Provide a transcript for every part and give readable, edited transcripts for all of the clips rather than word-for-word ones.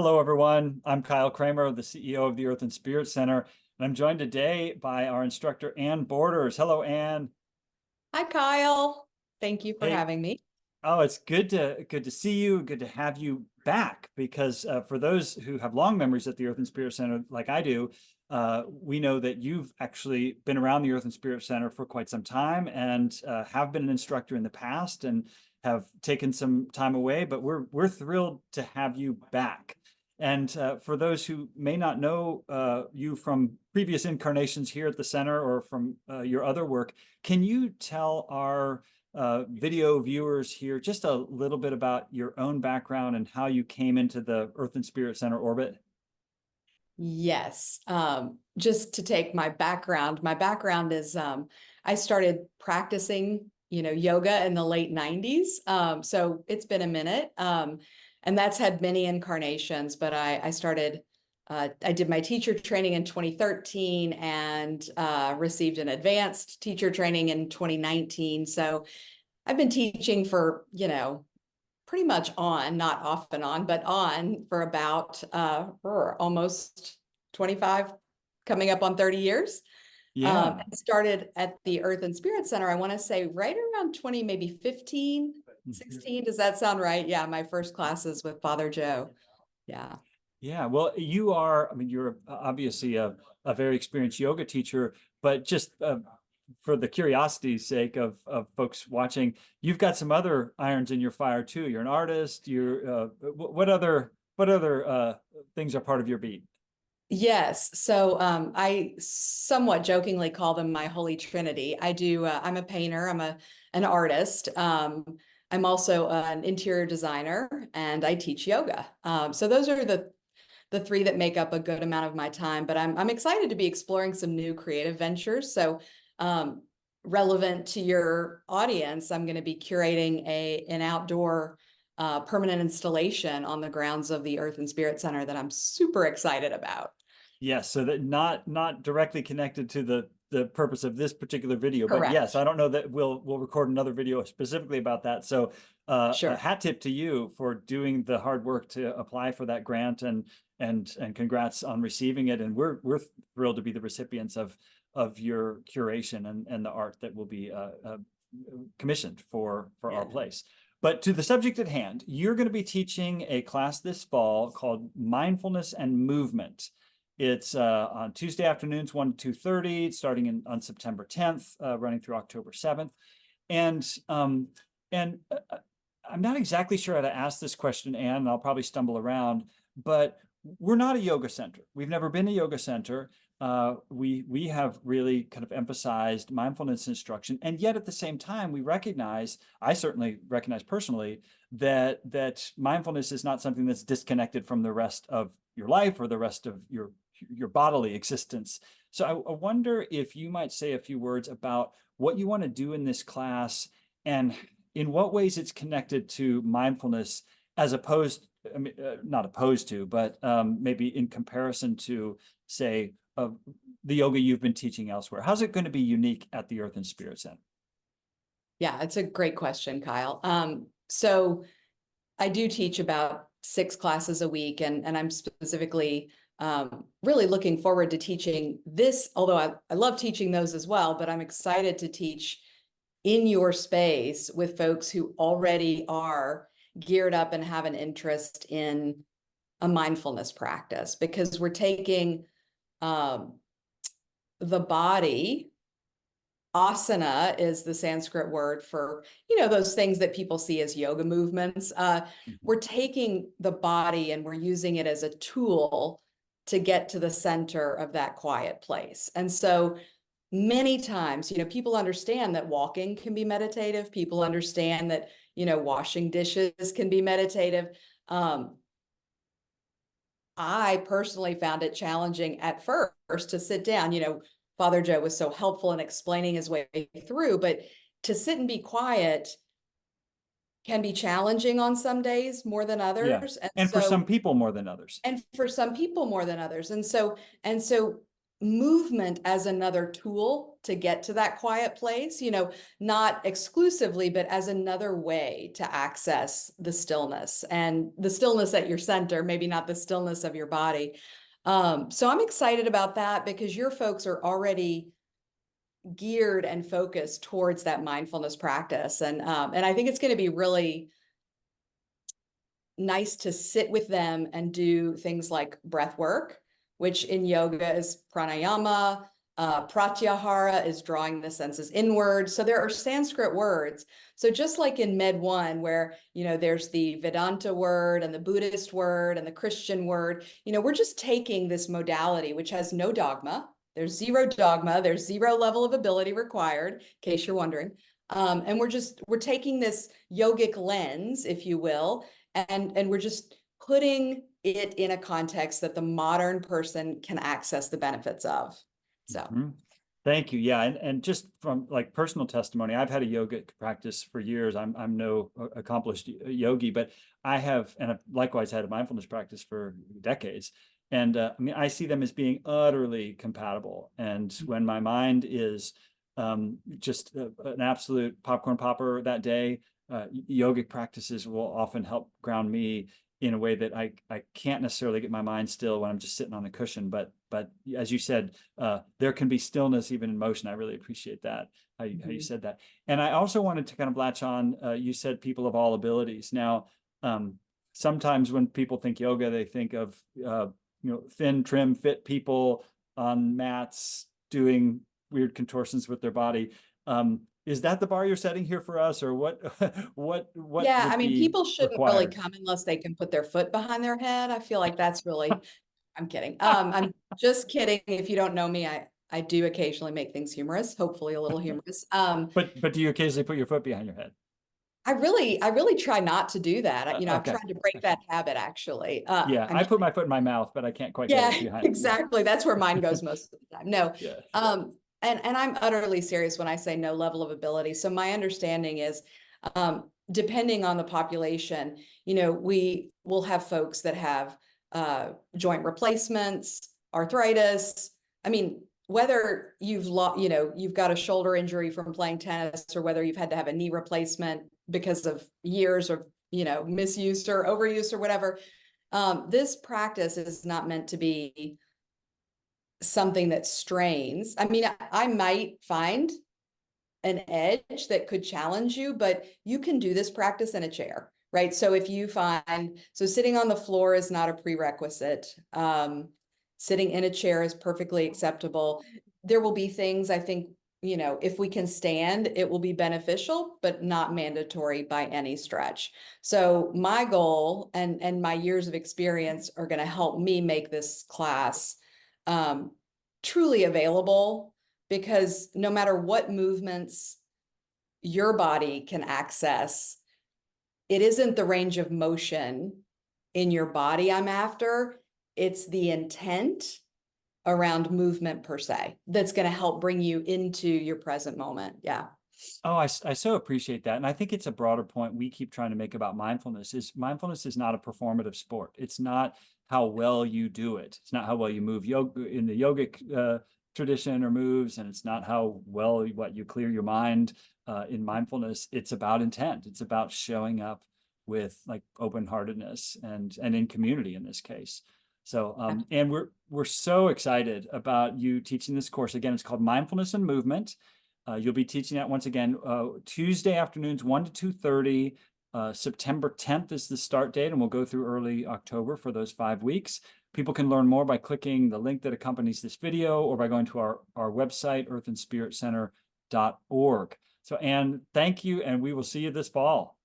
Hello, everyone. I'm Kyle Kramer, the CEO of the Earth and Spirit Center, and I'm joined today by our instructor, Ann Borders. Hello, Ann. Hi, Kyle. Thank you for Hey, having me. oh, it's good to see you. Good to have you back because for those who have long memories at the Earth and Spirit Center, like I do, we know that you've actually been around the Earth and Spirit Center for quite some time and have been an instructor in the past and have taken some time away. But we're thrilled to have you back. And for those who may not know you from previous incarnations here at the center or from your other work, can you tell our video viewers here just a little bit about your own background and how you came into the Earth and Spirit Center orbit? Yes, just to take my background is I started practicing, yoga in the late 90s. So it's been a minute. And that's had many incarnations, but I did my teacher training in 2013 and received an advanced teacher training in 2019. So I've been teaching for, pretty much on, not off and on, but on for about almost 25, coming up on 30 years. Yeah. I started at the Earth and Spirit Center, I want to say right around 20, maybe 15, 16. Does that sound right? Yeah, my first classes with Father Joe. Yeah. Yeah, well, I mean, you're obviously a very experienced yoga teacher, but just for the curiosity's sake of folks watching, you've got some other irons in your fire too. You're an artist. What other things are part of your beat? Yes. So I somewhat jokingly call them my Holy Trinity. I'm a painter, an artist. I'm also an interior designer and I teach yoga. So those are the three that make up a good amount of my time, but I'm excited to be exploring some new creative ventures. So relevant to your audience, I'm going to be curating an outdoor permanent installation on the grounds of the Earth and Spirit Center that I'm super excited about. Yes, so that not directly connected to the purpose of this particular video, but yes, Correct. I don't know that we'll record another video specifically about that. So a Sure. hat tip to you for doing the hard work to apply for that grant and congrats on receiving it. And we're thrilled to be the recipients of your curation and the art that will be commissioned for our Yeah. place. But to the subject at hand, you're going to be teaching a class this fall called Mindfulness and Movement. It's on Tuesday afternoons, 1 to 2:30, starting on September 10th, running through October 7th. And and I'm not exactly sure how to ask this question, Anne, and I'll probably stumble around, but we're not a yoga center. We've never been a yoga center. We have really kind of emphasized mindfulness instruction, and yet at the same time, I certainly recognize personally that mindfulness is not something that's disconnected from the rest of your life or the rest of your bodily existence. So I wonder if you might say a few words about what you want to do in this class and in what ways it's connected to mindfulness as opposed, I mean, not opposed to, but maybe in comparison to, say, the yoga you've been teaching elsewhere. How's it going to be unique at the Earth and Spirit Center? Yeah, it's a great question, Kyle. So I do teach about 6 classes a week, and I'm specifically really looking forward to teaching this, although I love teaching those as well, but I'm excited to teach in your space with folks who already are geared up and have an interest in a mindfulness practice, because we're taking the body. Asana is the Sanskrit word for, those things that people see as yoga movements. We're taking the body and we're using it as a tool to get to the center of that quiet place. And so many times, people understand that walking can be meditative. People understand that, washing dishes can be meditative. I personally found it challenging at first to sit down. Father Joe was so helpful in explaining his way through, but to sit and be quiet can be challenging on some days more than Yeah. others. And for some people more than others. And for some people more than others. And so movement as another tool to get to that quiet place, not exclusively, but as another way to access the stillness and the stillness at your center, maybe not the stillness of your body. So I'm excited about that because your folks are already geared and focused towards that mindfulness practice. And I think it's going to be really nice to sit with them and do things like breath work, which in yoga is pranayama. Pratyahara is drawing the senses inward. So there are Sanskrit words. So just like in Med 1, where, there's the Vedanta word and the Buddhist word and the Christian word, we're just taking this modality, which has no dogma. There's zero dogma. There's zero level of ability required, in case you're wondering. And we're taking this yogic lens, if you will, and we're just putting it in a context that the modern person can access the benefits of. So Thank you. Yeah, and just from like personal testimony, I've had a yoga practice for years. I'm no accomplished yogi, but I have, and I've likewise had a mindfulness practice for decades. And I mean, I see them as being utterly compatible. And when my mind is just an absolute popcorn popper that day, yogic practices will often help ground me in a way that I can't necessarily get my mind still when I'm just sitting on the cushion. But as you said, there can be stillness even in motion. I really appreciate that, how you said that. And I also wanted to kind of latch on, you said people of all abilities. Now, sometimes when people think yoga, they think of, thin, trim, fit people on mats doing weird contortions with their body. Is that the bar you're setting here for us, or what? What? Yeah, would be people shouldn't required? really come unless they can put their foot behind their head. I feel like that's really. I'm kidding. I'm just kidding. If you don't know me, I do occasionally make things humorous, hopefully a little humorous. But do you occasionally put your foot behind your head? I really try not to to that. I've Okay. tried to break that habit actually. Yeah, I put my foot in my mouth, but I can't quite get it behind. Exactly. That's where mine goes most of the time. No. Yeah. And I'm utterly serious when I say no level of ability. So my understanding is, depending on the population, we will have folks that have joint replacements, arthritis. I mean, whether you've got a shoulder injury from playing tennis, or whether you've had to have a knee replacement because of years of misuse or overuse or whatever, this practice is not meant to be something that strains. I mean, I might find an edge that could challenge you, but you can do this practice in a chair, right? So if you find, so sitting on the floor is not a prerequisite. Sitting in a chair is perfectly acceptable. There will be things, I think, if we can stand, it will be beneficial, but not mandatory by any stretch. So my goal and my years of experience are going to help me make this class truly available, because no matter what movements your body can access, it isn't the range of motion in your body I'm after. It's the intent around movement per se that's going to help bring you into your present moment. Yeah. Oh, I so appreciate that. And I think it's a broader point we keep trying to make about mindfulness is not a performative sport. It's not how well you do it. It's not how well you move yoga in the yogic tradition or moves, and it's not how well you clear your mind in mindfulness. It's about intent. It's about showing up with like open-heartedness and in community in this case. So and we're so excited about you teaching this course. Again, it's called Mindfulness and Movement. You'll be teaching that once again Tuesday afternoons 1 to 2:30. September 10th is the start date, and we'll go through early October for those 5 weeks. People can learn more by clicking the link that accompanies this video, or by going to our website, earthandspiritcenter.org. So, Anne, thank you, and we will see you this fall.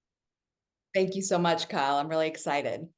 Thank you so much, Kyle. I'm really excited.